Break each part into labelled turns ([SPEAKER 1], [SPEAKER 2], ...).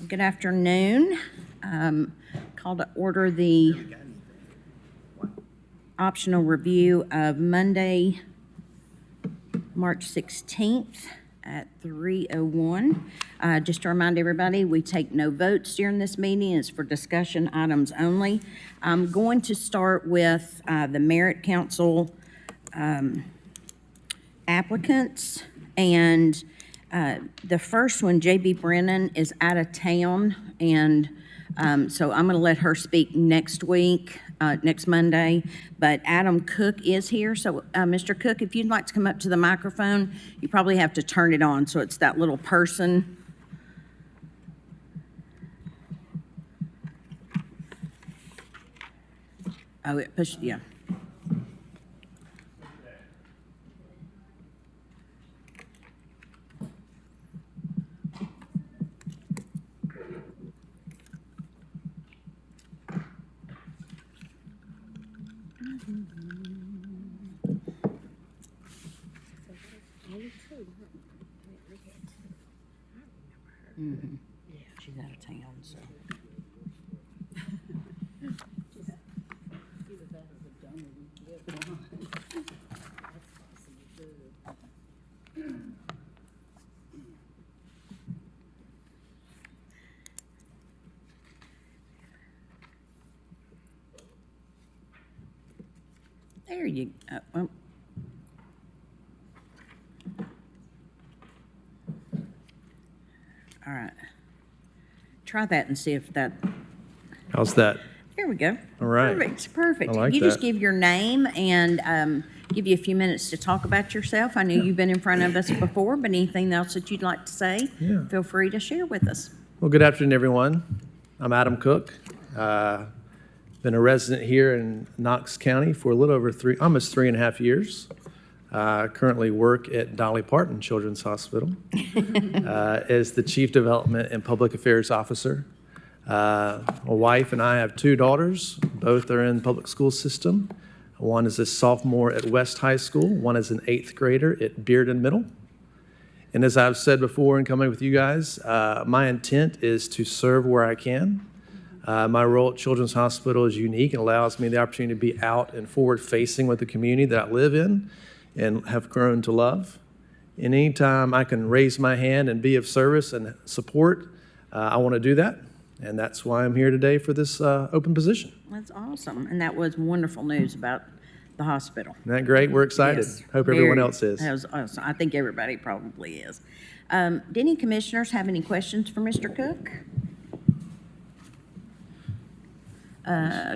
[SPEAKER 1] Good afternoon. Call to order the optional review of Monday, March 16th at 3:01. Just to remind everybody, we take no votes during this meeting. It's for discussion items only. I'm going to start with the Merit Council applicants. And the first one, J.B. Brennan, is out of town, and so I'm going to let her speak next week, next Monday. But Adam Cook is here. So, Mr. Cook, if you'd like to come up to the microphone, you probably have to turn it on so it's that little person. Oh, it pushed, yeah. Mm-hmm. Yeah, she's out of town, so. There you go. Oh. All right. Try that and see if that.
[SPEAKER 2] How's that?
[SPEAKER 1] There we go.
[SPEAKER 2] All right.
[SPEAKER 1] Perfect.
[SPEAKER 2] I like
[SPEAKER 1] you
[SPEAKER 2] that.
[SPEAKER 1] Just give your name and give you a few minutes to talk about yourself. I know you've been in front of us before, but anything else that you'd like to say, feel free to share with us.
[SPEAKER 2] Well, good afternoon, everyone. I'm Adam Cook. Been a resident here in Knox County for a little over almost 3.5 years. Currently work at Dolly Parton Children's Hospital as the Chief Development and Public Affairs Officer. My wife and I have 2 daughters. Both are in the public school system. One is a sophomore at West High School. One is an 8th grader at Bearden Middle. And as I've said before in coming with you guys, my intent is to serve where I can. My role at Children's Hospital is unique and allows me the opportunity to be out and forward-facing with the community that I live in and have grown to love. And anytime I can raise my hand and be of service and support, I want to do that. And that's why I'm here today for this open position.
[SPEAKER 1] That's awesome. And that was wonderful news about the hospital.
[SPEAKER 2] Isn't that great? We're excited.
[SPEAKER 1] Yes,
[SPEAKER 2] Hope everyone else is.
[SPEAKER 1] That was awesome. I think everybody probably is. Did any commissioners have any questions for Mr. Cook?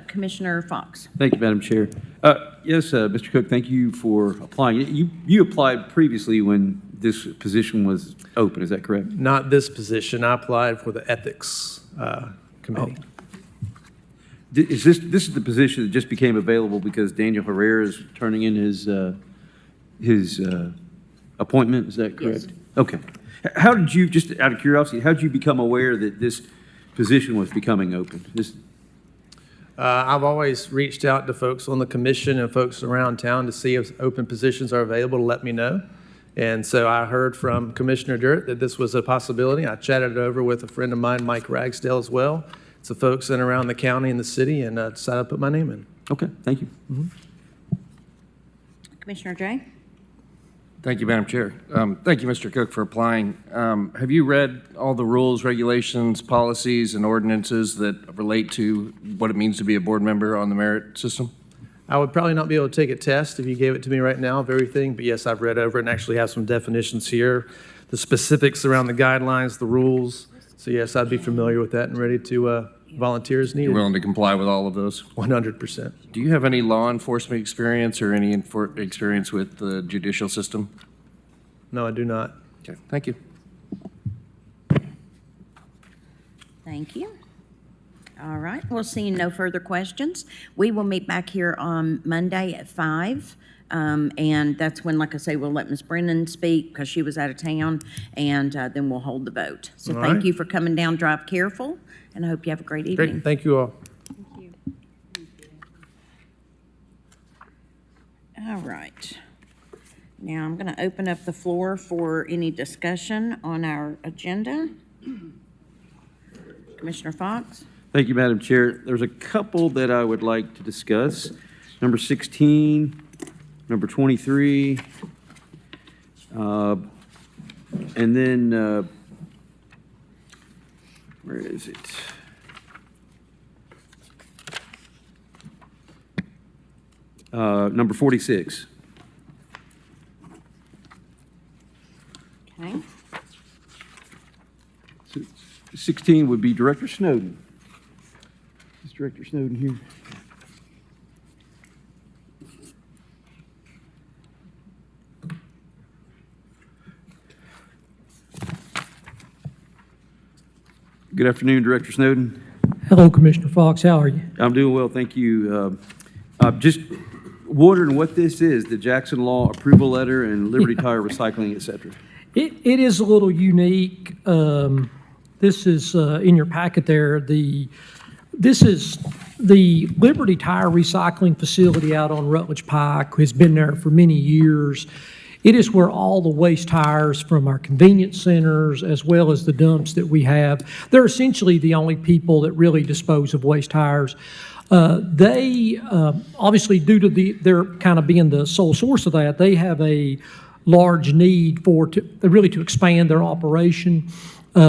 [SPEAKER 1] Commissioner Fox.
[SPEAKER 3] Thank you, Madam Chair. Yes, Mr. Cook, thank you for applying. You applied previously when this position was open, is that correct?
[SPEAKER 2] Not this position. I applied for the ethics committee.
[SPEAKER 3] Is this is the position that just became available because Daniel Herrera is turning in his appointment? Is that correct?
[SPEAKER 1] Yes.
[SPEAKER 3] Okay. How did you, just out of curiosity, how did you become aware that this position was becoming open?
[SPEAKER 2] I've always reached out to folks on the commission and folks around town to see if open positions are available to let me know. And so I heard from Commissioner Durrett that this was a possibility. I chatted it over with a friend of mine, Mike Ragsdale, as well. It's the folks in around the county and the city, and decided to put my name in.
[SPEAKER 3] Okay, thank you.
[SPEAKER 2] Mm-hmm.
[SPEAKER 1] Commissioner Jay?
[SPEAKER 4] Thank you, Madam Chair. Thank you, Mr. Cook, for applying. Have you read all the rules, regulations, policies, and ordinances that relate to what it means to be a board member on the merit system?
[SPEAKER 2] I would probably not be able to take a test if you gave it to me right now of everything, but yes, I've read over it and actually have some definitions here, the specifics around the guidelines, the rules. So yes, I'd be familiar with that and ready to volunteer as needed.
[SPEAKER 4] You're willing to comply with all of those?
[SPEAKER 2] 100%.
[SPEAKER 4] Do you have any law enforcement experience or any experience with the judicial system?
[SPEAKER 2] No, I do not.
[SPEAKER 4] Okay, thank you.
[SPEAKER 1] Thank you. All right. Well, seeing no further questions, we will meet back here on Monday at 5. And that's when, like I say, we'll let Ms. Brennan speak because she was out of town, and then we'll hold the vote. So
[SPEAKER 2] All
[SPEAKER 1] thank
[SPEAKER 2] right.
[SPEAKER 1] you for coming down. Drive careful, and I hope you have a great evening.
[SPEAKER 2] Great. Thank you all.
[SPEAKER 1] Thank you. All right. Now I'm going to open up the floor for any discussion on our agenda. Commissioner Fox?
[SPEAKER 3] Thank you, Madam Chair. There's a couple that I would like to discuss. Number 16, number 23, and then, where is it? Number 46.
[SPEAKER 1] Okay.
[SPEAKER 3] 16 would be Director Snowden. Is Director Snowden here? Good afternoon, Director Snowden.
[SPEAKER 5] Hello, Commissioner Fox. How are you?
[SPEAKER 3] I'm doing well, thank you. I'm just wondering what this is, the Jackson Law Approval Letter and Liberty Tire Recycling, et cetera.
[SPEAKER 5] It is a little unique. This is in your packet there. This is the Liberty Tire Recycling Facility out on Rutledge Pike. Has been there for many years. It is where all the waste tires from our convenience centers, as well as the dumps that we have, they're essentially the only people that really dispose of waste tires. They obviously, due to their kind of being the sole source of that, they have a large need to expand their operation.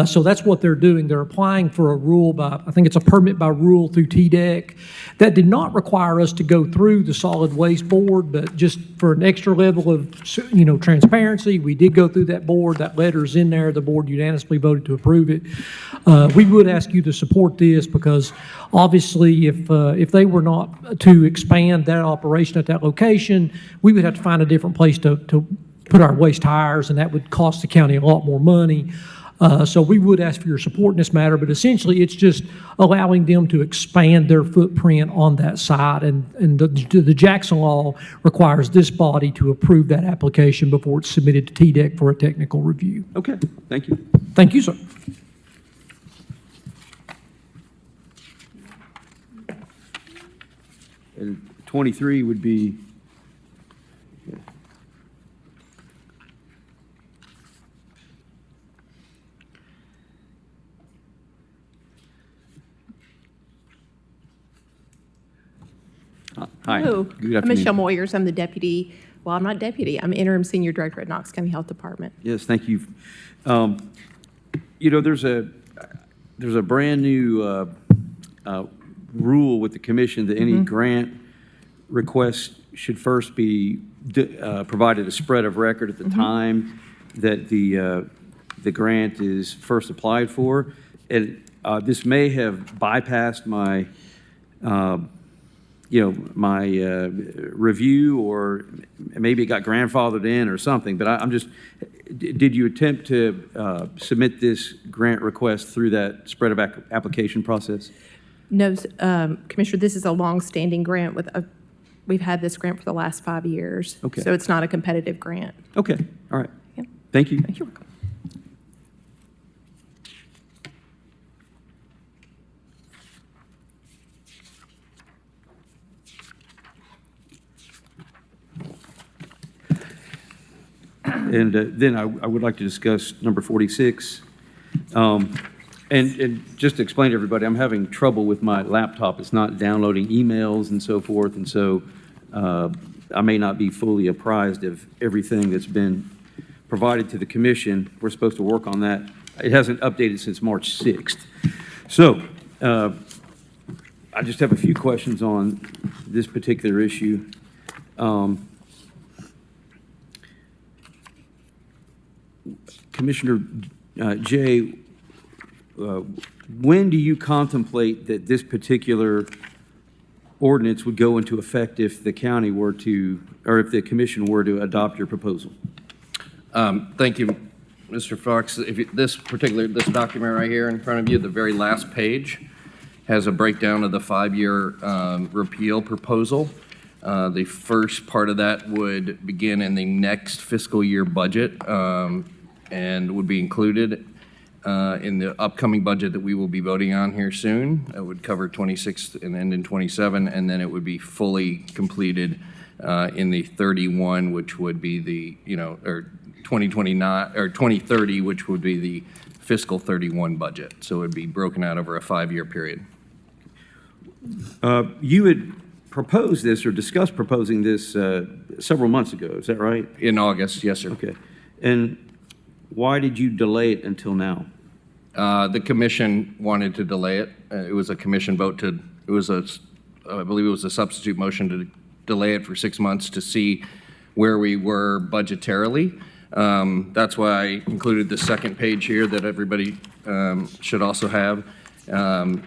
[SPEAKER 5] So that's what they're doing. They're applying for a rule by, I think it's a permit by rule through TDEC. That did not require us to go through the Solid Waste Board, but just for an extra level of, transparency, we did go through that board. That letter's in there. The board unanimously voted to approve it. We would ask you to support this because obviously if they were not to expand that operation at that location, we would have to find a different place to put our waste tires, and that would cost the county a lot more money. So we would ask for your support in this matter, but essentially it's just allowing them to expand their footprint on that site. And the Jackson Law requires this body to approve that application before it's submitted to TDEC for a technical review.
[SPEAKER 3] Okay, thank you.
[SPEAKER 5] Thank you, sir.
[SPEAKER 3] And 23 would be, hi.
[SPEAKER 6] Hello.
[SPEAKER 3] Good
[SPEAKER 6] I'm
[SPEAKER 3] afternoon.
[SPEAKER 6] Michelle Moyers. I'm the deputy, well, I'm not deputy, I'm interim senior director at Knox County Health Department.
[SPEAKER 3] Yes, thank you. There's a brand new rule with the commission that any grant request should first be provided a spread of record at the time that the grant is first applied for. And this may have bypassed my my review, or maybe it got grandfathered in or something, but I'm just, did you attempt to submit this grant request through that spread of application process?
[SPEAKER 6] No, Commissioner, this is a long-standing grant we've had this grant for the last 5 years.
[SPEAKER 3] Okay.
[SPEAKER 6] So it's not a competitive grant.
[SPEAKER 3] Okay, all right.
[SPEAKER 6] Yep.
[SPEAKER 3] Thank you.
[SPEAKER 6] You're welcome.
[SPEAKER 3] And then I would like to discuss number 46. And just to explain to everybody, I'm having trouble with my laptop. It's not downloading emails and so forth, and so I may not be fully apprised of everything that's been provided to the commission. We're supposed to work on that. It hasn't updated since March 6th. So I just have a few questions on this particular issue. Commissioner Jay, when do you contemplate that this particular ordinance would go into effect if the county were to, or if the commission were to adopt your proposal?
[SPEAKER 4] Thank you, Mr. Fox. This document right here in front of you, the very last page, has a breakdown of the 5-year repeal proposal. The first part of that would begin in the next fiscal year budget and would be included in the upcoming budget that we will be voting on here soon. It would cover 26 and end in 27, and then it would be fully completed in the 31, which would be the, or 2029, or 2030, which would be the fiscal 31 budget. So it would be broken out over a 5-year period.
[SPEAKER 3] You had proposed this or discussed proposing this several months ago, is that right?
[SPEAKER 4] In August, yes, sir.
[SPEAKER 3] Okay. And why did you delay it until now?
[SPEAKER 4] The commission wanted to delay it. It was a commission vote I believe it was a substitute motion to delay it for 6 months to see where we were budgetarily. That's why I included the second page here that everybody should also have.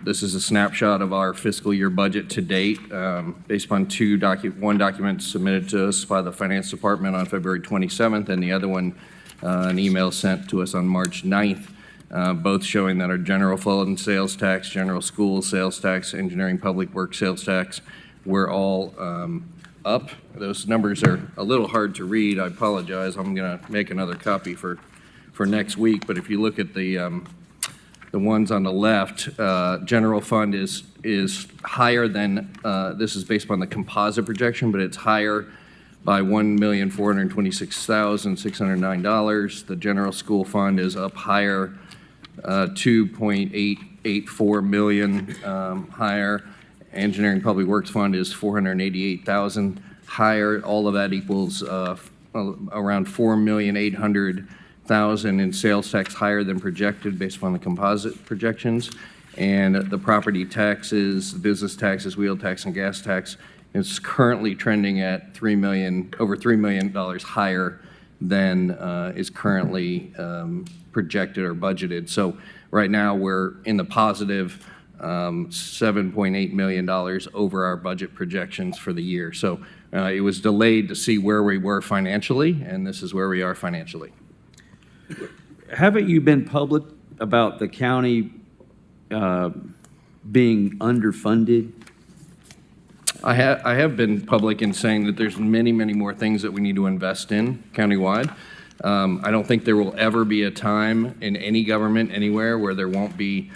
[SPEAKER 4] This is a snapshot of our fiscal year budget to date, based upon one document submitted to us by the Finance Department on February 27th, and the other one, an email sent to us on March 9th, both showing that our general fund sales tax, general school sales tax, engineering public works sales tax, we're all up. Those numbers are a little hard to read. I apologize. I'm going to make another copy for next week, but if you look at the ones on the left, general fund is higher than, this is based upon the composite projection, but it's higher by $1,426,609. The general school fund is up higher, 2.884 million higher. Engineering Public Works Fund is 488,000 higher. All of that equals around 4,800,000 in sales tax higher than projected based upon the composite projections. And the property taxes, business taxes, wheel tax, and gas tax is currently trending at over $3 million higher than is currently projected or budgeted. So right now we're in the positive $7.8 million over our budget projections for the year. So it was delayed to see where we were financially, and this is where we are financially.
[SPEAKER 3] Haven't you been public about the county being underfunded?
[SPEAKER 4] I have been public in saying that there's many, many more things that we need to invest in countywide. I don't think there will ever be a time in any government anywhere where there won't be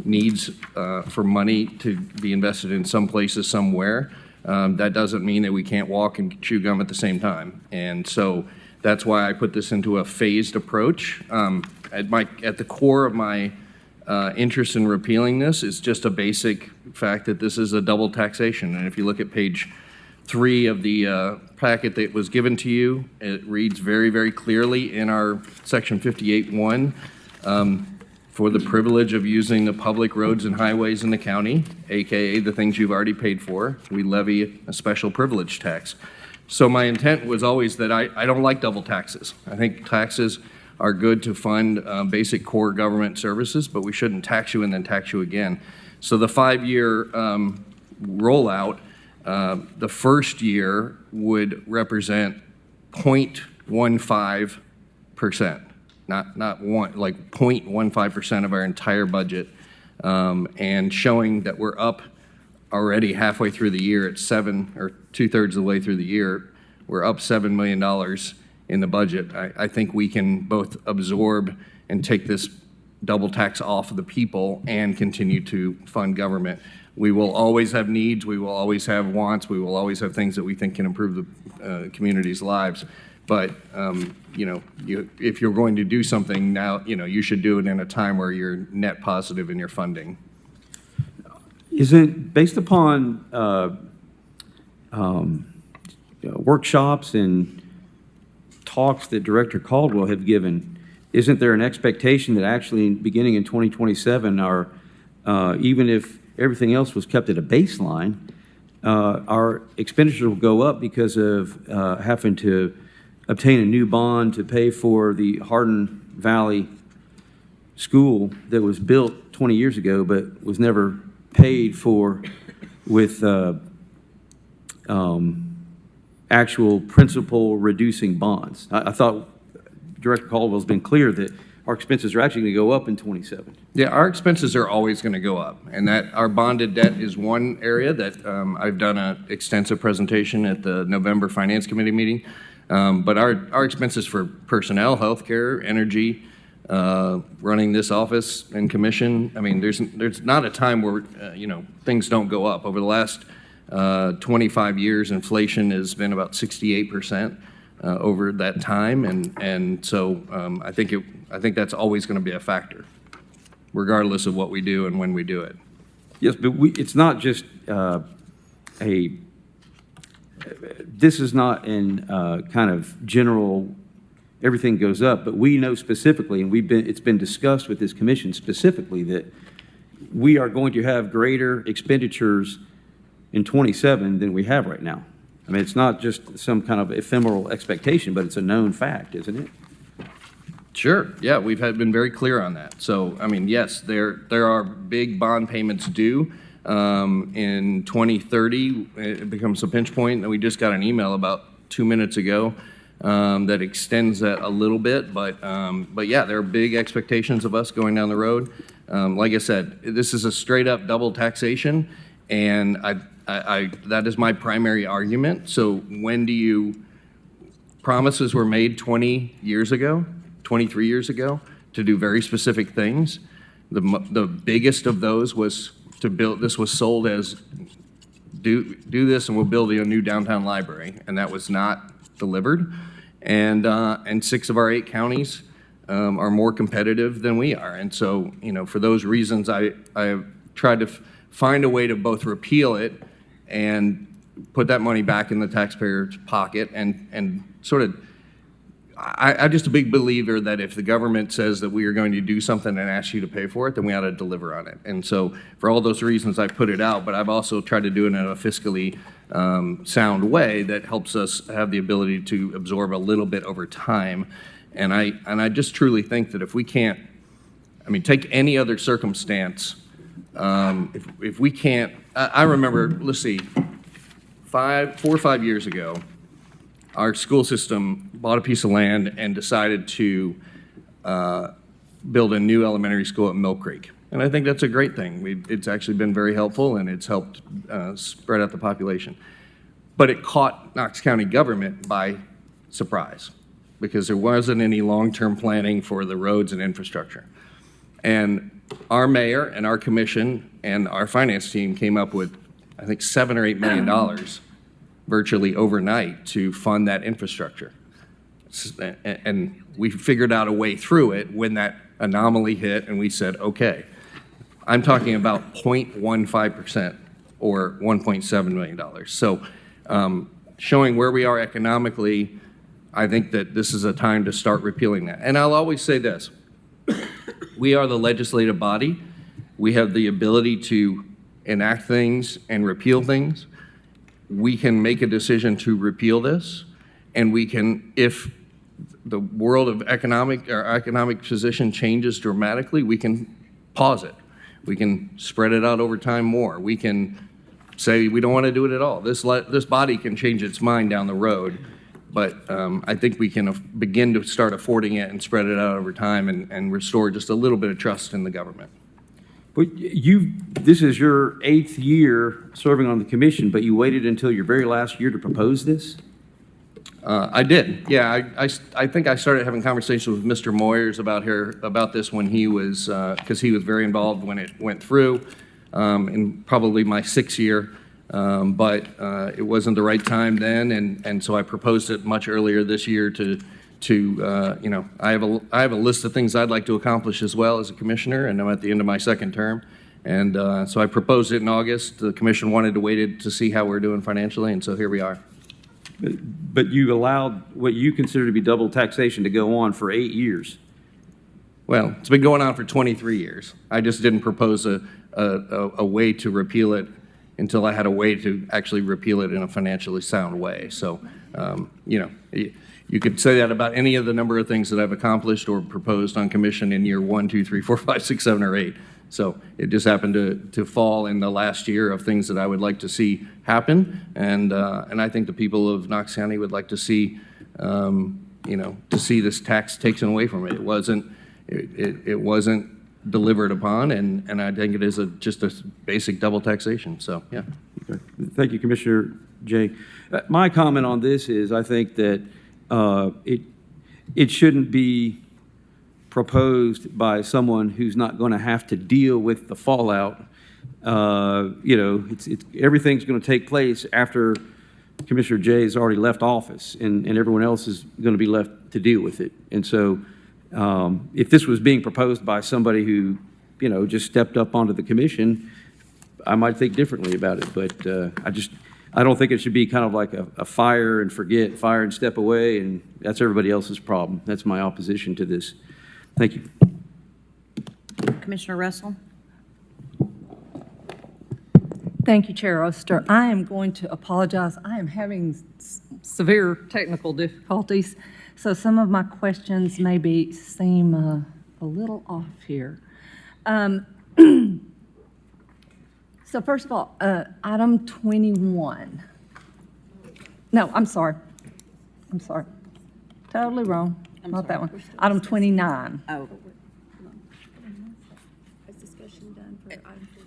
[SPEAKER 4] needs for money to be invested in some places somewhere. That doesn't mean that we can't walk and chew gum at the same time. And so that's why I put this into a phased approach. At the core of my interest in repealing this is just a basic fact that this is a double taxation. And if you look at page 3 of the packet that was given to you, it reads very, very clearly in our section 58.1, for the privilege of using the public roads and highways in the county, AKA the things you've already paid for, we levy a special privilege tax. So my intent was always that I don't like double taxes. I think taxes are good to fund basic core government services, but we shouldn't tax you and then tax you again. So the 5-year rollout, the first year would represent 0.15%. Not one, like 0.15% of our entire budget, and showing that we're up already halfway through the year at 2/3 of the way through the year, we're up $7 million in the budget. I think we can both absorb and take this double tax off of the people and continue to fund government. We will always have needs, we will always have wants, we will always have things that we think can improve the community's lives. But, if you're going to do something now, you should do it in a time where you're net positive in your funding.
[SPEAKER 3] Isn't, based upon workshops and talks that Director Caldwell had given, isn't there an expectation that actually beginning in 2027, even if everything else was kept at a baseline, our expenditures will go up because of having to obtain a new bond to pay for the Hardin Valley School that was built 20 years ago but was never paid for with actual principal reducing bonds? I thought Director Caldwell's been clear that our expenses are actually going to go up in 27.
[SPEAKER 4] Yeah, our expenses are always going to go up, and that our bonded debt is one area that I've done an extensive presentation at the November Finance Committee meeting. But our expenses for personnel, healthcare, energy, running this office and commission, I mean, there's not a time where, things don't go up. Over the last 25 years, inflation has been about 68%. over that time, and so I think that's always going to be a factor, regardless of what we do and when we do it.
[SPEAKER 3] Yes, but it's not just this is not in kind of general, everything goes up, but we know specifically, and it's been discussed with this commission specifically, that we are going to have greater expenditures in '27 than we have right now. I mean, it's not just some kind of ephemeral expectation, but it's a known fact, isn't it?
[SPEAKER 4] Sure, yeah, we've been very clear on that. So, I mean, yes, there are big bond payments due. In 2030, it becomes a pinch point, and we just got an email about 2 minutes ago that extends that a little bit, but yeah, there are big expectations of us going down the road. Like I said, this is a straight-up double taxation, and that is my primary argument. So when promises were made 20 years ago, 23 years ago, to do very specific things. The biggest of those was to build, this was sold as, do this and we'll build you a new downtown library, and that was not delivered. And 6 of our 8 counties are more competitive than we are. And so, for those reasons, I have tried to find a way to both repeal it and put that money back in the taxpayer's pocket, and sort of, I'm just a big believer that if the government says that we are going to do something and ask you to pay for it, then we ought to deliver on it. And so for all those reasons, I put it out, but I've also tried to do it in a fiscally sound way that helps us have the ability to absorb a little bit over time. And I just truly think that if we can't, take any other circumstance, if we can't, I remember, let's see, 4 or 5 years ago, our school system bought a piece of land and decided to build a new elementary school at Mill Creek. And I think that's a great thing. It's actually been very helpful, and it's helped spread out the population. But it caught Knox County government by surprise because there wasn't any long-term planning for the roads and infrastructure. And our mayor and our commission and our finance team came up with, I think, $7 or $8 million virtually overnight to fund that infrastructure. And we figured out a way through it when that anomaly hit, and we said, okay, I'm talking about 0.15% or $1.7 million. So showing where we are economically, I think that this is a time to start repealing that. And I'll always say this, we are the legislative body. We have the ability to enact things and repeal things. We can make a decision to repeal this, and we can, if the world of our economic position changes dramatically, we can pause it. We can spread it out over time more. We can say we don't want to do it at all. This body can change its mind down the road, but I think we can begin to start affording it and spread it out over time and restore just a little bit of trust in the government.
[SPEAKER 3] But this is your 8th year serving on the commission, but you waited until your very last year to propose this?
[SPEAKER 4] I did, yeah. I think I started having conversations with Mr. Moyers about this when he was, because he was very involved when it went through, in probably my 6th year, but it wasn't the right time then, and so I proposed it much earlier this year to I have a list of things I'd like to accomplish as well as a commissioner, and I'm at the end of my 2nd term. And so I proposed it in August. The commission wanted to wait to see how we're doing financially, and so here we are.
[SPEAKER 3] But you allowed what you consider to be double taxation to go on for 8 years.
[SPEAKER 4] Well, it's been going on for 23 years. I just didn't propose a way to repeal it until I had a way to actually repeal it in a financially sound way. So, you could say that about any of the number of things that I've accomplished or proposed on commission in year 1, 2, 3, 4, 5, 6, 7, or 8. So it just happened to fall in the last year of things that I would like to see happen, and I think the people of Knox County would like to see, to see this tax taken away from it. It wasn't delivered upon, and I think it is just a basic double taxation. So yeah.
[SPEAKER 3] Okay. Thank you, Commissioner Jay. My comment on this is I think that it shouldn't be proposed by someone who's not going to have to deal with the fallout. Everything's going to take place after Commissioner Jay has already left office, and everyone else is going to be left to deal with it. And so if this was being proposed by somebody who, just stepped up onto the commission, I might think differently about it. But I don't think it should be kind of like a fire and forget, fire and step away, and that's everybody else's problem. That's my opposition to this. Thank you.
[SPEAKER 1] Commissioner Russell?
[SPEAKER 7] Thank you, Chair Oster. I am going to apologize. I am having severe technical difficulties, so some of my questions maybe seem a little off here. So first of all, item 21. No, I'm sorry. Totally wrong. Not that one. Item 29.
[SPEAKER 1] Oh.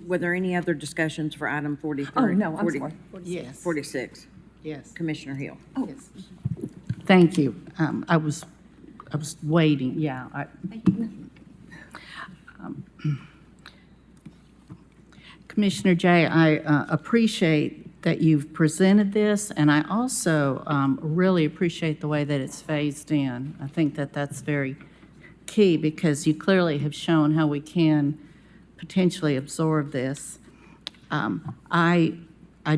[SPEAKER 1] Were there any other discussions for item 43?
[SPEAKER 7] Oh, no, I'm
[SPEAKER 1] 40
[SPEAKER 7] sorry.
[SPEAKER 8] Yes,
[SPEAKER 1] 46,
[SPEAKER 8] yes,
[SPEAKER 1] Commissioner Hill.
[SPEAKER 8] yes. Thank you. I was waiting, yeah. Commissioner Jay, I appreciate that you've presented this, and I also really appreciate the way that it's phased in. I think that that's very key because you clearly have shown how we can potentially absorb this. I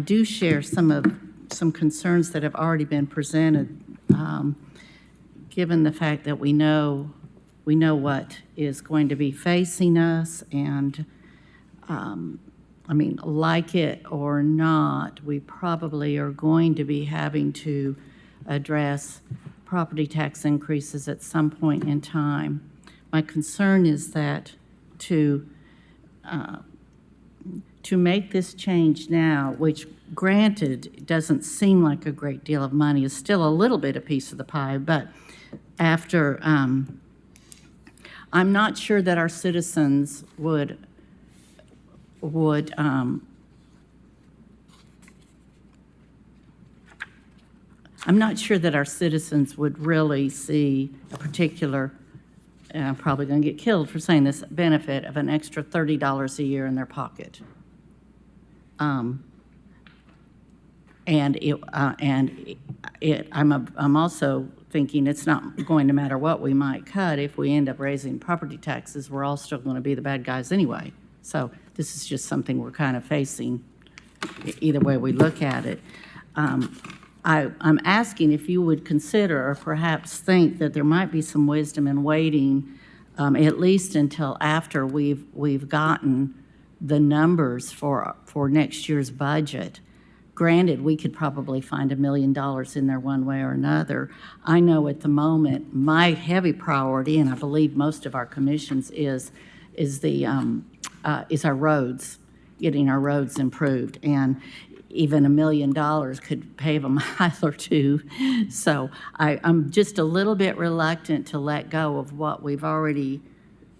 [SPEAKER 8] do share some concerns that have already been presented, given the fact that we know what is going to be facing us, and like it or not, we probably are going to be having to address property tax increases at some point in time. My concern is that to make this change now, which granted doesn't seem like a great deal of money, is still a little bit a piece of the pie, but after, I'm not sure that our citizens would really see a particular, and I'm probably going to get killed for saying this, benefit of an extra $30 a year in their pocket. I'm also thinking it's not going to matter what we might cut. If we end up raising property taxes, we're all still going to be the bad guys anyway. So this is just something we're kind of facing either way we look at it. I'm asking if you would consider or perhaps think that there might be some wisdom in waiting at least until after we've gotten the numbers for next year's budget. Granted, we could probably find $1 million in there one way or another. I know at the moment my heavy priority, and I believe most of our commissions, is our roads, getting our roads improved, and even $1 million could pave a mile or two. So I'm just a little bit reluctant to let go of what we've already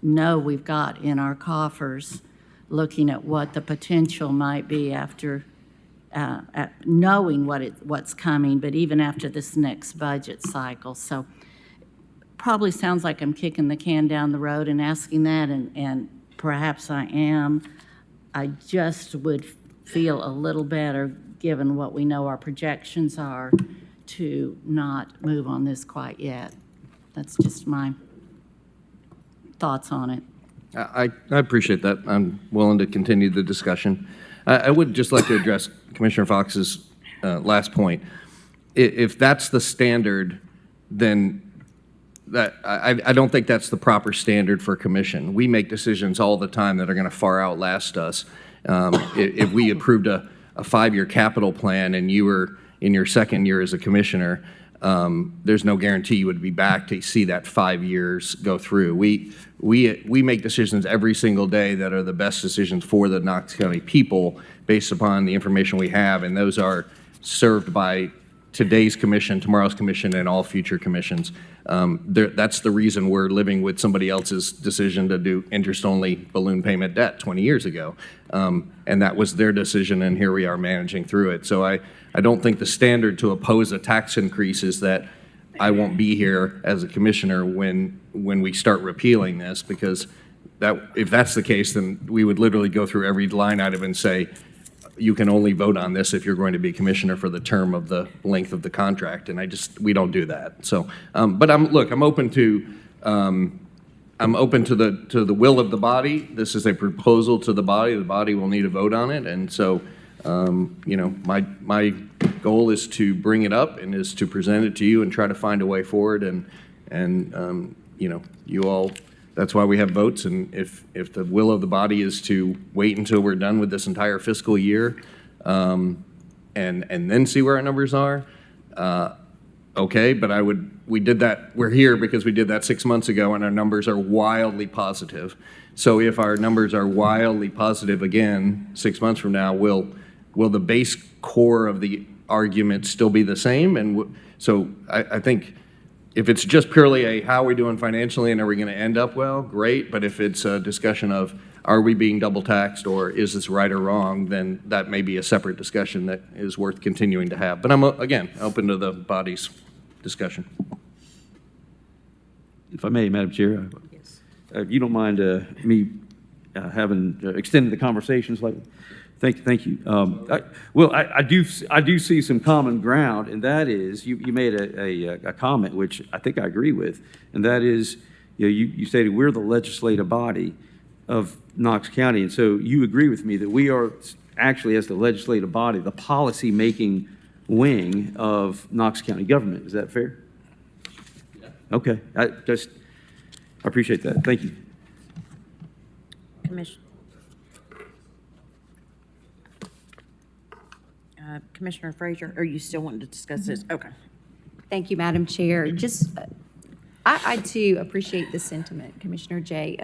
[SPEAKER 8] know we've got in our coffers, looking at what the potential might be after knowing what's coming, but even after this next budget cycle. So probably sounds like I'm kicking the can down the road and asking that, and perhaps I am. I just would feel a little better, given what we know our projections are, to not move on this quite yet. That's just my thoughts on it.
[SPEAKER 4] I appreciate that. I'm willing to continue the discussion. I would just like to address Commissioner Fox's last point. If that's the standard, then I don't think that's the proper standard for commission. We make decisions all the time that are going to far outlast us. If we approved a 5-year capital plan and you were in your second year as a commissioner, there's no guarantee you would be back to see that 5 years go through. We make decisions every single day that are the best decisions for the Knox County people based upon the information we have, and those are served by today's commission, tomorrow's commission, and all future commissions. That's the reason we're living with somebody else's decision to do interest-only balloon payment debt 20 years ago. And that was their decision, and here we are managing through it. So I don't think the standard to oppose a tax increase is that I won't be here as a commissioner when we start repealing this, because if that's the case, then we would literally go through every line item and say, you can only vote on this if you're going to be commissioner for the term of the length of the contract, and we don't do that. So, but I'm open to, I'm open to the will of the body. This is a proposal to the body. The body will need a vote on it, and so, you know, my goal is to bring it up and is to present it to you and try to find a way forward, and you know, you all, that's why we have votes, and if the will of the body is to wait until we're done with this entire fiscal year, and then see where our numbers are, okay, but we did that, we're here because we did that 6 months ago, and our numbers are wildly positive. So if our numbers are wildly positive again 6 months from now, will the base core of the argument still be the same? And so I think if it's just purely a how are we doing financially and are we going to end up well, great. But if it's a discussion of are we being double taxed or is this right or wrong, then that may be a separate discussion that is worth continuing to have. But I'm, again, open to the body's discussion.
[SPEAKER 3] If I may, Madam Chair, if you don't mind me extending the conversation slightly. Thank you. I do see some common ground, and that is you made a comment which I think I agree with, and that is you stated we're the legislative body of Knox County, and so you agree with me that we are actually, as the legislative body, the policy-making wing of Knox County government. Is that fair? Yeah. Okay. I appreciate that. Thank you.
[SPEAKER 1] Commissioner Frazier, or you still wanting to discuss this? Okay.
[SPEAKER 9] Thank you, Madam Chair. Just, I too appreciate the sentiment, Commissioner Jay,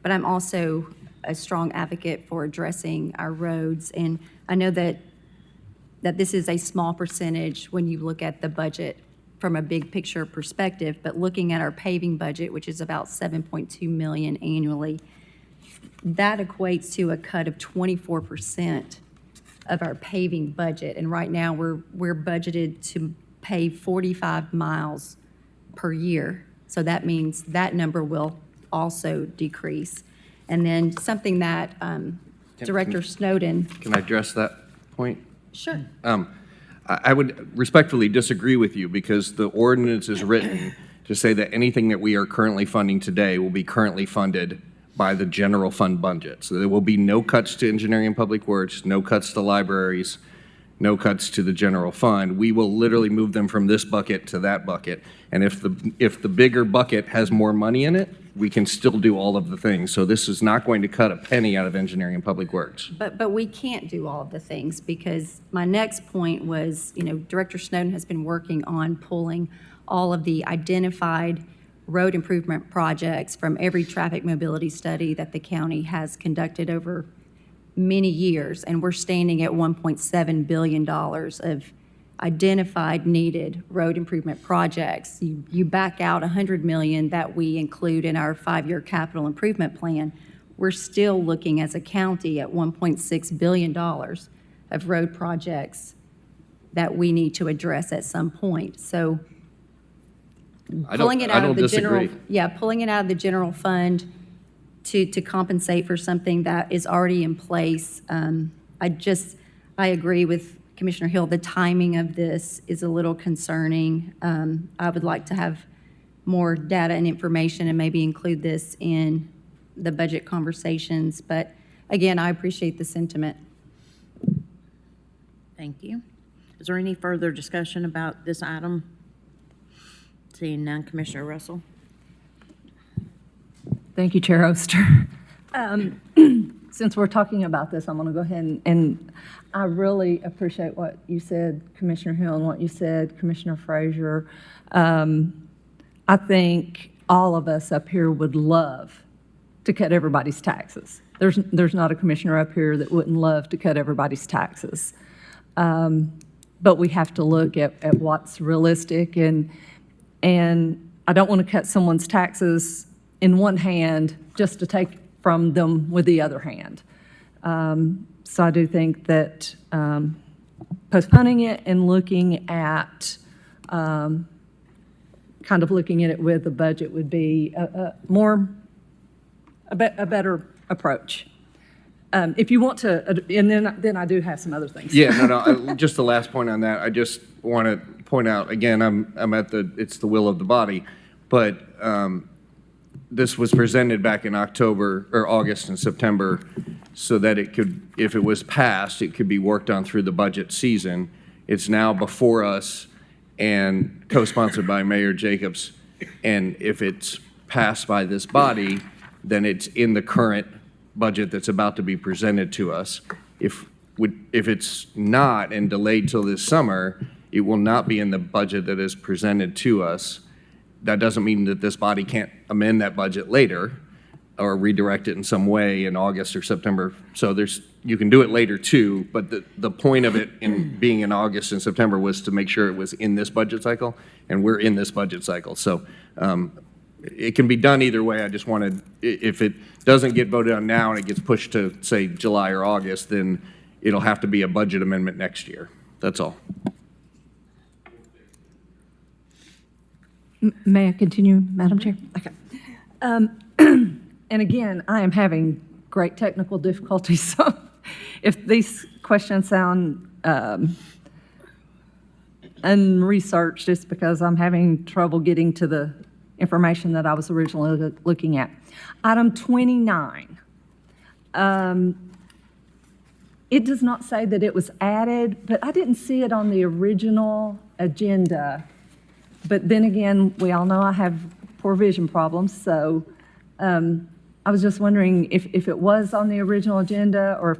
[SPEAKER 9] but I'm also a strong advocate for addressing our roads. And I know that this is a small percentage when you look at the budget from a big picture perspective, but looking at our paving budget, which is about $7.2 million annually, that equates to a cut of 24% of our paving budget. And right now we're budgeted to pave 45 miles per year. So that means that number will also decrease. And then something that Director Snowden.
[SPEAKER 4] Can I address that point?
[SPEAKER 9] Sure.
[SPEAKER 4] I would respectfully disagree with you because the ordinance is written to say that anything that we are currently funding today will be currently funded by the general fund budget. So there will be no cuts to engineering and public works, no cuts to libraries, no cuts to the general fund. We will literally move them from this bucket to that bucket. And if the bigger bucket has more money in it, we can still do all of the things. So this is not going to cut a penny out of engineering and public works.
[SPEAKER 9] But we can't do all of the things because my next point was, Director Snowden has been working on pulling all of the identified road improvement projects from every traffic mobility study that the county has conducted over many years, and we're standing at $1.7 billion of identified needed road improvement projects. You back out $100 million that we include in our 5-year capital improvement plan, we're still looking as a county at $1.6 billion of road projects that we need to address at some point. So pulling it out of the general, pulling it out of the general fund to compensate for something that is already in place. I agree with Commissioner Hill. The timing of this is a little concerning. I would like to have more data and information and maybe include this in the budget conversations. But again, I appreciate the sentiment.
[SPEAKER 1] Thank you. Is there any further discussion about this item? Seeing none, Commissioner Russell.
[SPEAKER 7] Thank you, Chair Oster. Since we're talking about this, I'm going to go ahead and I really appreciate what you said, Commissioner Hill, and what you said, Commissioner Frazier. I think all of us up here would love to cut everybody's taxes. There's not a commissioner up here that wouldn't love to cut everybody's taxes. But we have to look at what's realistic, and I don't want to cut someone's taxes in one hand just to take from them with the other hand. So I do think that postponing it and looking at, kind of looking at it with the budget would be a better approach. If you want to, and then I do have some other things.
[SPEAKER 4] Yeah, no, just the last point on that, I just want to point out, again, I'm at it's the will of the body, but this was presented back in October, or August and September, so that it could, if it was passed, it could be worked on through the budget season. It's now before us and co-sponsored by Mayor Jacobs, and if it's passed by this body, then it's in the current budget that's about to be presented to us. If it's not and delayed till this summer, it will not be in the budget that is presented to us. That doesn't mean that this body can't amend that budget later or redirect it in some way in August or September. So you can do it later too, but the point of it in being in August and September was to make sure it was in this budget cycle, and we're in this budget cycle. So it can be done either way. I just wanted, if it doesn't get voted on now and it gets pushed to, say, July or August, then it'll have to be a budget amendment next year. That's all.
[SPEAKER 7] May I continue, Madam Chair? Okay. And again, I am having great technical difficulties, so if these questions sound unresearched, it's because I'm having trouble getting to the information that I was originally looking at. Item 29. It does not say that it was added, but I didn't see it on the original agenda. But then again, we all know I have poor vision problems, so I was just wondering if it was on the original agenda or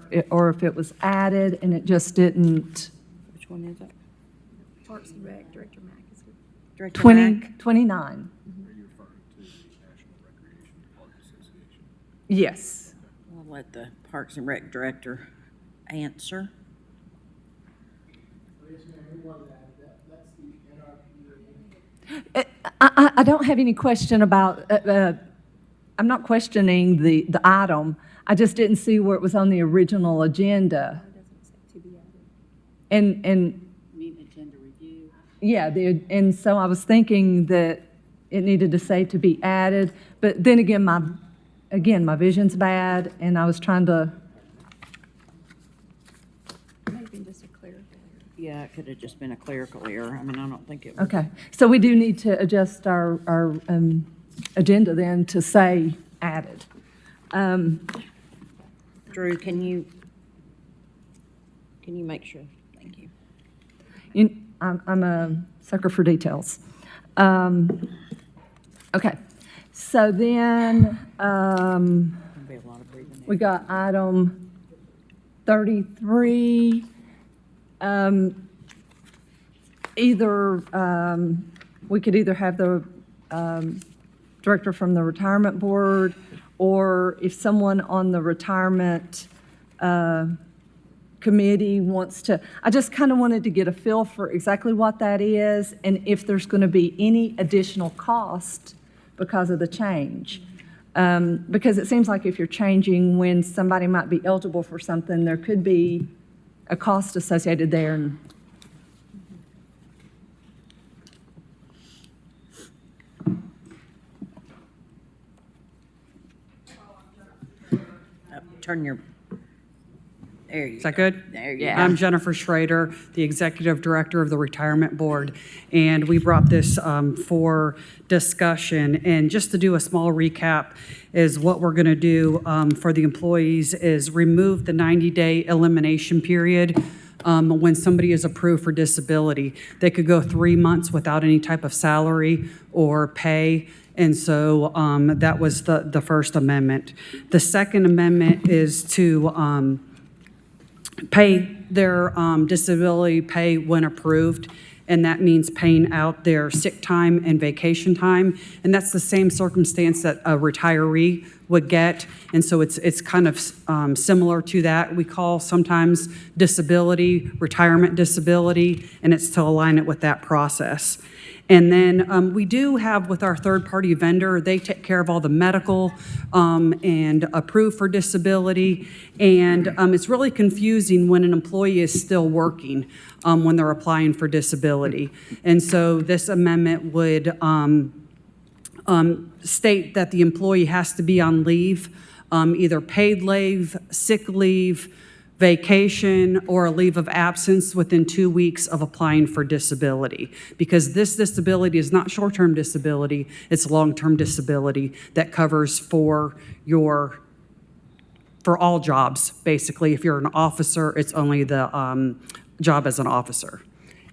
[SPEAKER 7] if it was added and it just didn't.
[SPEAKER 1] Which one is it?
[SPEAKER 9] Parks and Rec, Director Mack is here.
[SPEAKER 1] Director
[SPEAKER 7] 29. Yes.
[SPEAKER 1] I'll let the Parks and Rec Director answer.
[SPEAKER 7] I don't have any question about, I'm not questioning the item. I just didn't see where it was on the original agenda. And
[SPEAKER 8] Mean agenda review.
[SPEAKER 7] yeah, and so I was thinking that it needed to say to be added, but then again, my vision's bad, and I was trying to,
[SPEAKER 9] Maybe just a clear.
[SPEAKER 1] Yeah, it could have just been a clerical error. I mean, I don't think it was.
[SPEAKER 7] okay. So we do need to adjust our agenda then to say added.
[SPEAKER 1] Drew, can you make sure? Thank you.
[SPEAKER 7] I'm a sucker for details. Okay, so then
[SPEAKER 1] There'll be a lot of breathing there.
[SPEAKER 7] we got item 33. We could either have the director from the retirement board, or if someone on the retirement committee wants to, I just kind of wanted to get a feel for exactly what that is and if there's going to be any additional cost because of the change. Because it seems like if you're changing when somebody might be eligible for something, there could be a cost associated there. And
[SPEAKER 1] Turn your, there you go.
[SPEAKER 10] Is that good?
[SPEAKER 1] There you go.
[SPEAKER 10] I'm Jennifer Schrader, the Executive Director of the Retirement Board, and we brought this for discussion. And just to do a small recap is what we're going to do for the employees is remove the 90-day elimination period when somebody is approved for disability. They could go 3 months without any type of salary or pay. And so that was the First Amendment. The Second Amendment is to pay their disability pay when approved, and that means paying out their sick time and vacation time. And that's the same circumstance that a retiree would get. And so it's kind of similar to that. We call sometimes disability, retirement disability, and it's to align it with that process. And then we do have with our third-party vendor, they take care of all the medical and approve for disability. And it's really confusing when an employee is still working when they're applying for disability. And so this amendment would state that the employee has to be on leave either paid leave, sick leave, vacation, or a leave of absence within 2 weeks of applying for disability. Because this disability is not short-term disability, it's long-term disability that covers for all jobs, basically. If you're an officer, it's only the job as an officer.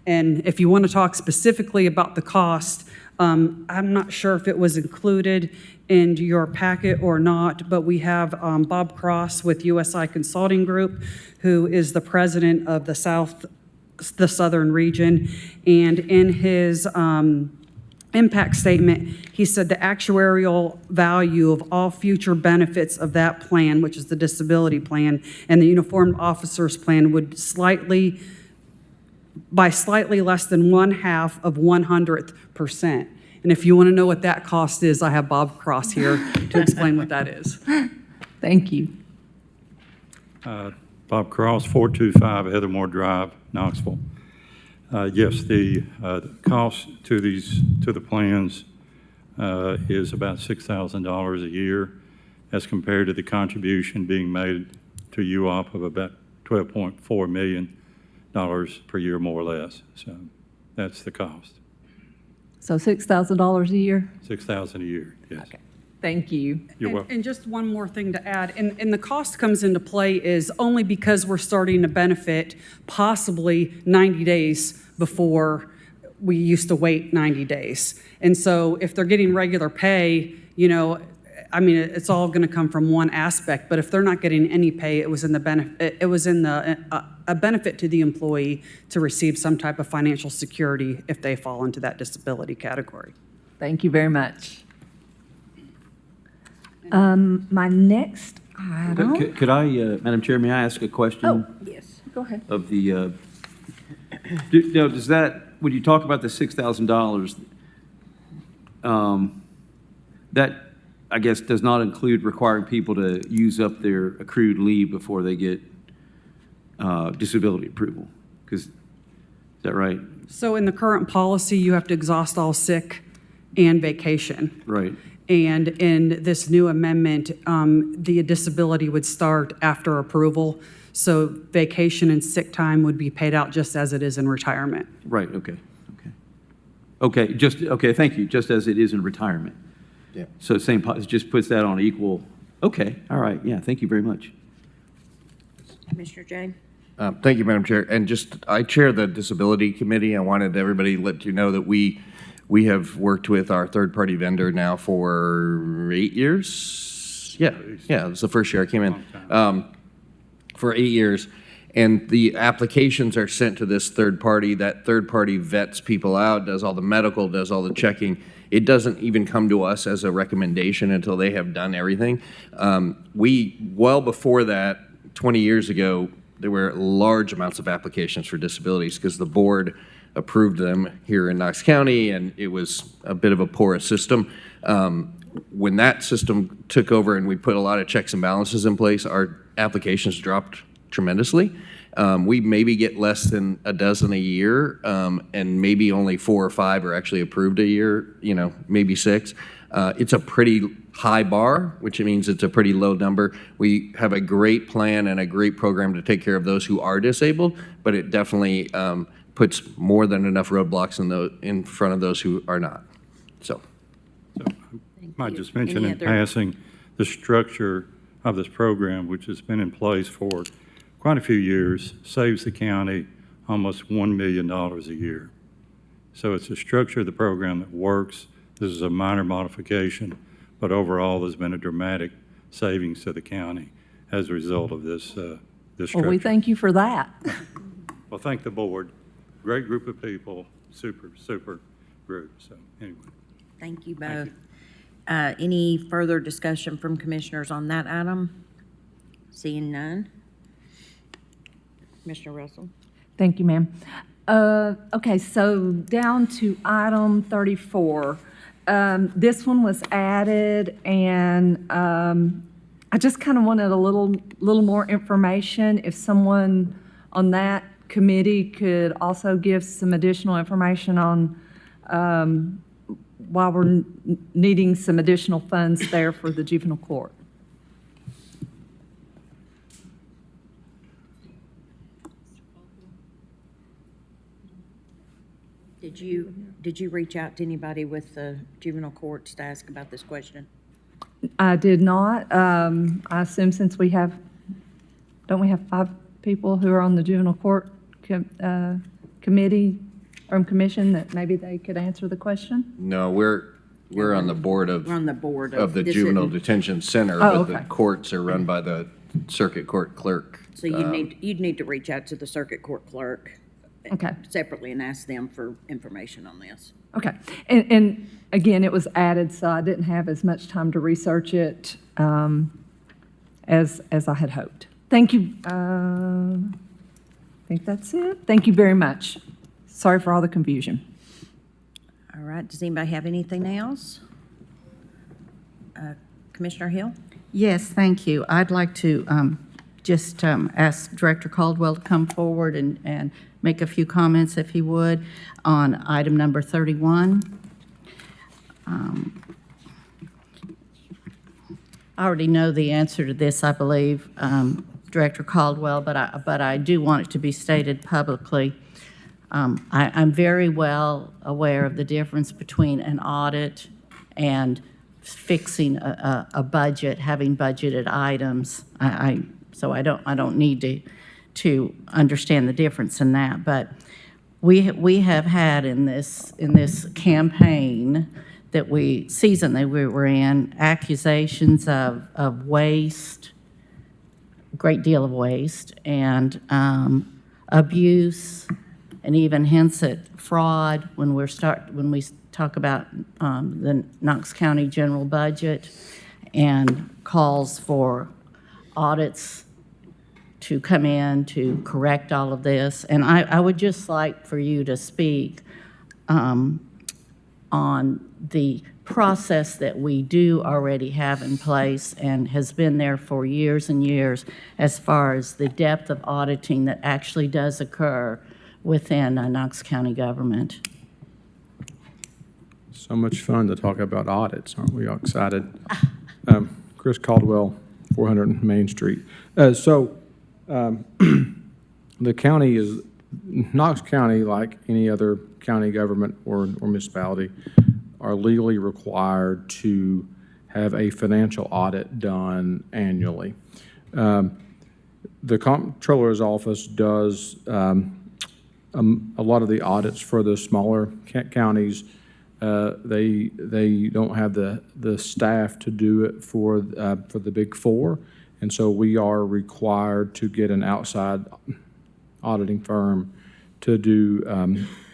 [SPEAKER 10] And if you want to talk specifically about the cost, I'm not sure if it was included in your packet or not, but we have Bob Cross with USI Consulting Group, who is the president of the Southern region. And in his impact statement, he said the actuarial value of all future benefits of that plan, which is the disability plan, and the uniformed officers plan would by slightly less than 0.5%. And if you want to know what that cost is, I have Bob Cross here to explain what that is.
[SPEAKER 7] Thank you.
[SPEAKER 11] Bob Cross, 425 Heathermore Drive, Knoxville. Yes, the cost to the plans is about $6,000 a year as compared to the contribution being made to UOP of about $12.4 million per year, more or less. So that's the cost.
[SPEAKER 7] So $6,000 a year?
[SPEAKER 11] $6,000 a year, yes.
[SPEAKER 7] Okay. Thank you.
[SPEAKER 11] You're welcome.
[SPEAKER 10] And just one more thing to add, and the cost comes into play is only because we're starting to benefit possibly 90 days before we used to wait 90 days. And so if they're getting regular pay, you know, I mean, it's all going to come from one aspect, but if they're not getting any pay, it was in a benefit to the employee to receive some type of financial security if they fall into that disability category.
[SPEAKER 7] Thank you very much. My next item.
[SPEAKER 3] Could I, Madam Chair, may I ask a question?
[SPEAKER 7] Oh, yes, go ahead.
[SPEAKER 3] Of the, now, does that, when you talk about the $6,000, that, I guess, does not include requiring people to use up their accrued leave before they get disability approval? Is that right?
[SPEAKER 10] So in the current policy, you have to exhaust all sick and vacation.
[SPEAKER 3] Right.
[SPEAKER 10] And in this new amendment, the disability would start after approval. So vacation and sick time would be paid out just as it is in retirement.
[SPEAKER 3] Right, okay, okay. Okay, thank you, just as it is in retirement.
[SPEAKER 2] Yeah.
[SPEAKER 3] So same, it just puts that on equal, okay, all right, yeah, thank you very much.
[SPEAKER 1] Commissioner Jane?
[SPEAKER 4] Thank you, Madam Chair. And I chair the Disability Committee. I wanted everybody to let you know that we have worked with our third-party vendor now for 8 years. Yeah, it was the first year I came in. For 8 years. And the applications are sent to this third party. That third party vets people out, does all the medical, does all the checking. It doesn't even come to us as a recommendation until they have done everything. Well before that, 20 years ago, there were large amounts of applications for disabilities because the board approved them here in Knox County, and it was a bit of a porous system. When that system took over and we put a lot of checks and balances in place, our applications dropped tremendously. We maybe get less than a dozen a year, and maybe only 4 or 5 are actually approved a year, you know, maybe 6. It's a pretty high bar, which means it's a pretty low number. We have a great plan and a great program to take care of those who are disabled, but it definitely puts more than enough roadblocks in front of those who are not. So
[SPEAKER 11] I might just mention
[SPEAKER 1] Any
[SPEAKER 11] in
[SPEAKER 1] other-
[SPEAKER 11] passing, the structure of this program, which has been in place for quite a few years, saves the county almost $1 million a year. So it's a structure of the program that works. This is a minor modification, but overall, there's been a dramatic savings to the county as a result of this structure.
[SPEAKER 7] Well, we thank you for that.
[SPEAKER 11] Well, thank the board. Great group of people, super group. So anyway.
[SPEAKER 1] Thank you both. Any further discussion from commissioners on that item? Seeing none. Commissioner Russell?
[SPEAKER 7] Thank you, ma'am. Okay, so down to item 34. This one was added, and I just kind of wanted a little more information. If someone on that committee could also give some additional information on why we're needing some additional funds there for the juvenile court.
[SPEAKER 1] Did you reach out to anybody with the juvenile courts to ask about this question?
[SPEAKER 7] I did not. I assume since don't we have 5 people who are on the juvenile court committee or commission, that maybe they could answer the question?
[SPEAKER 4] No, we're on the board of.
[SPEAKER 1] We're on the board
[SPEAKER 4] Of the
[SPEAKER 1] this
[SPEAKER 4] Juvenile
[SPEAKER 1] isn't-
[SPEAKER 4] Detention Center,
[SPEAKER 7] Oh,
[SPEAKER 4] but the
[SPEAKER 7] okay.
[SPEAKER 4] courts are run by the circuit court clerk.
[SPEAKER 1] So you'd need to reach out to the circuit court clerk
[SPEAKER 7] Okay.
[SPEAKER 1] separately and ask them for information on this.
[SPEAKER 7] Okay. And again, it was added, so I didn't have as much time to research it as I had hoped. Thank you. I think that's it. Thank you very much. Sorry for all the confusion.
[SPEAKER 1] All right, does anybody have anything else? Commissioner Hill?
[SPEAKER 8] Yes, thank you. I'd like to just ask Director Caldwell to come forward and make a few comments, if he would, on item number 31. I already know the answer to this, I believe, Director Caldwell, but I do want it to be stated publicly. I'm very well aware of the difference between an audit and fixing a budget, having budgeted items. So I don't need to understand the difference in that. But we have had in this campaign season that we were in, accusations of waste, a great deal of waste, and abuse, and even hints at fraud when we talk about the Knox County general budget, and calls for audits to come in to correct all of this. And I would just like for you to speak on the process that we do already have in place and has been there for years and years, as far as the depth of auditing that actually does occur within Knox County government.
[SPEAKER 12] So much fun to talk about audits, aren't we all excited? Chris Caldwell, 400 Main Street. The county is, Knox County, like any other county government or municipality, are legally required to have a financial audit done annually. The comptroller's office does a lot of the audits for the smaller counties. They don't have the staff to do it for the big four, and so we are required to get an outside auditing firm to do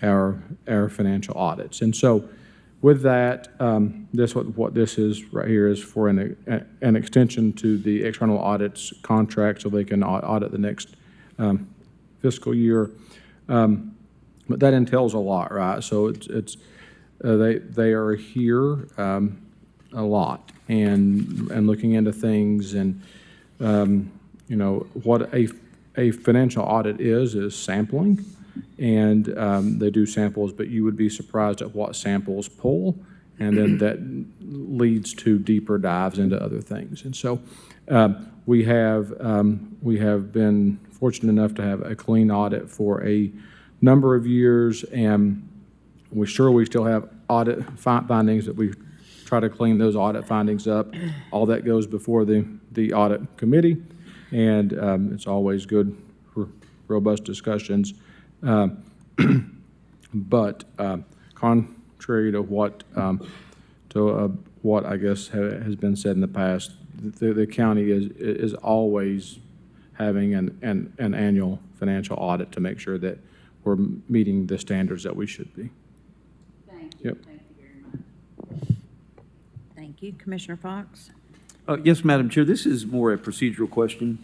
[SPEAKER 12] our financial audits. And so with that, what this is right here is for an extension to the external audits contract so they can audit the next fiscal year. But that entails a lot, right? So it's they are here a lot and looking into things, and you know what a financial audit is sampling, and they do samples, but you would be surprised at what samples pull, and then that leads to deeper dives into other things. And so we have been fortunate enough to have a clean audit for a number of years, and we still have audit findings that we try to clean those audit findings up. All that goes before the audit committee, and it's always good for robust discussions. But contrary to what I guess has been said in the past, the county is always having an annual financial audit to make sure that we're meeting the standards that we should be.
[SPEAKER 8] Thank you.
[SPEAKER 12] Yep.
[SPEAKER 8] Thank you very much.
[SPEAKER 1] Thank you. Commissioner Fox?
[SPEAKER 3] Yes, Madam Chair, this is more a procedural question.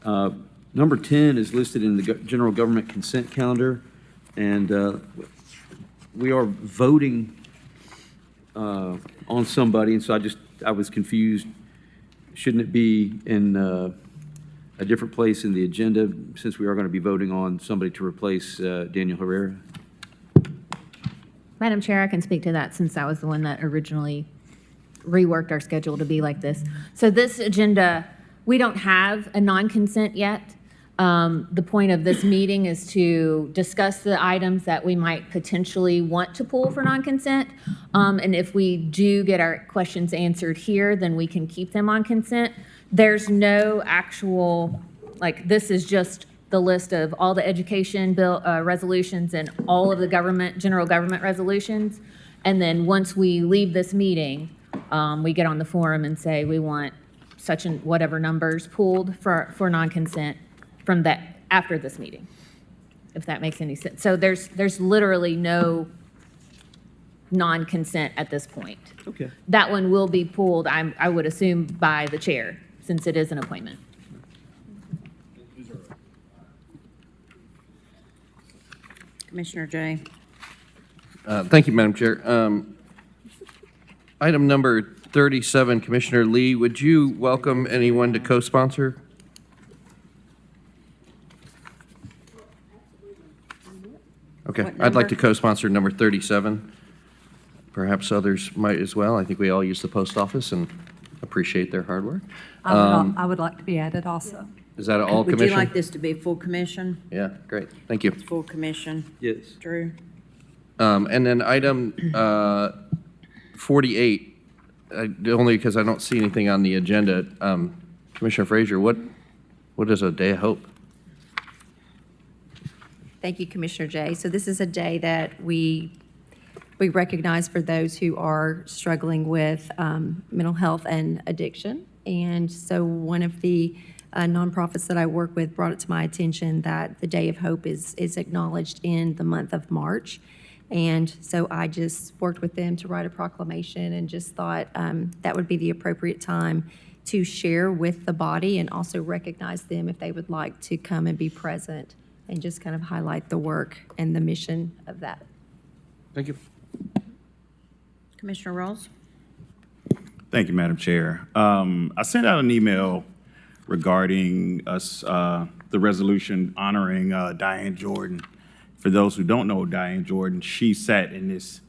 [SPEAKER 3] Number 10 is listed in the general government consent calendar, and we are voting on somebody, and so I was confused. Shouldn't it be in a different place in the agenda, since we are going to be voting on somebody to replace Daniel Herrera?
[SPEAKER 13] Madam Chair, I can speak to that since I was the one that originally reworked our schedule to be like this. So this agenda, we don't have a non-consent yet. The point of this meeting is to discuss the items that we might potentially want to pull for non-consent. And if we do get our questions answered here, then we can keep them on consent. There's no actual, like, this is just the list of all the education bill, resolutions and all of the general government resolutions. And then once we leave this meeting, we get on the forum and say we want such and whatever numbers pulled for non-consent from that, after this meeting, if that makes any sense. So there's literally no non-consent at this point.
[SPEAKER 3] Okay.
[SPEAKER 13] That one will be pulled, I would assume, by the chair, since it is an appointment.
[SPEAKER 1] Commissioner Jay?
[SPEAKER 4] Thank you, Madam Chair. Item number 37, Commissioner Lee, would you welcome anyone to co-sponsor? Okay,
[SPEAKER 1] What
[SPEAKER 4] I'd like to
[SPEAKER 1] number?
[SPEAKER 4] co-sponsor number 37. Perhaps others might as well. I think we all use the post office and appreciate their hard work.
[SPEAKER 7] I would like to be added also.
[SPEAKER 4] Is that all,
[SPEAKER 1] Would you
[SPEAKER 4] Commissioner?
[SPEAKER 1] like this to be full commission?
[SPEAKER 4] Yeah, great, thank you.
[SPEAKER 1] Full commission?
[SPEAKER 3] Yes.
[SPEAKER 1] Drew?
[SPEAKER 4] And then item 48, only because I don't see anything on the agenda. Commissioner Frazier, what is a day of hope?
[SPEAKER 9] Thank you, Commissioner Jay. So this is a day that we recognize for those who are struggling with mental health and addiction. And so one of the nonprofits that I work with brought it to my attention that the Day of Hope is acknowledged in the month of March. And so I just worked with them to write a proclamation and just thought that would be the appropriate time to share with the body and also recognize them if they would like to come and be present and just kind of highlight the work and the mission of that.
[SPEAKER 4] Thank you.
[SPEAKER 1] Commissioner Rawls?
[SPEAKER 14] Thank you, Madam Chair. I sent out an email regarding us, the resolution honoring Diane Jordan. For those who don't know Diane Jordan, she sat in this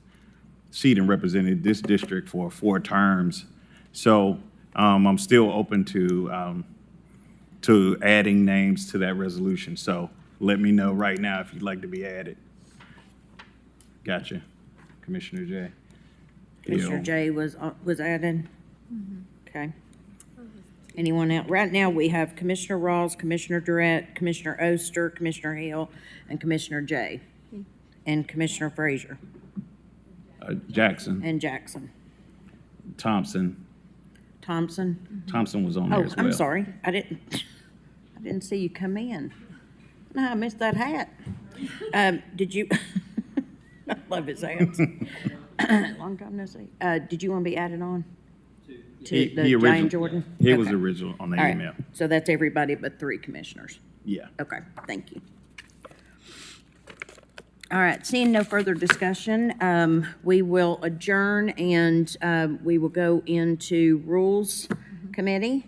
[SPEAKER 14] seat and represented this district for 4 terms. So I'm still open to adding names to that resolution. So let me know right now if you'd like to be added. Gotcha. Commissioner Jay.
[SPEAKER 1] Commissioner Jay was added? Okay. Anyone else? Right now, we have Commissioner Rawls, Commissioner Durrett, Commissioner Oster, Commissioner Hill, and Commissioner Jay, and Commissioner Frazier,
[SPEAKER 14] Jackson,
[SPEAKER 1] and Jackson.
[SPEAKER 14] Thompson.
[SPEAKER 1] Thompson?
[SPEAKER 14] Thompson was on there
[SPEAKER 1] Oh,
[SPEAKER 14] as well.
[SPEAKER 1] I'm sorry. I didn't see you come in. No, I missed that hat. Did you, I love his hats. Long time no see. Did you want to be added on? To the Diane Jordan?
[SPEAKER 14] He was
[SPEAKER 1] Okay.
[SPEAKER 14] original on the
[SPEAKER 1] All right.
[SPEAKER 14] email.
[SPEAKER 1] So that's everybody but 3 commissioners.
[SPEAKER 14] Yeah.
[SPEAKER 1] Okay, thank you. All right, seeing no further discussion, we will adjourn and we will go into Rules Committee.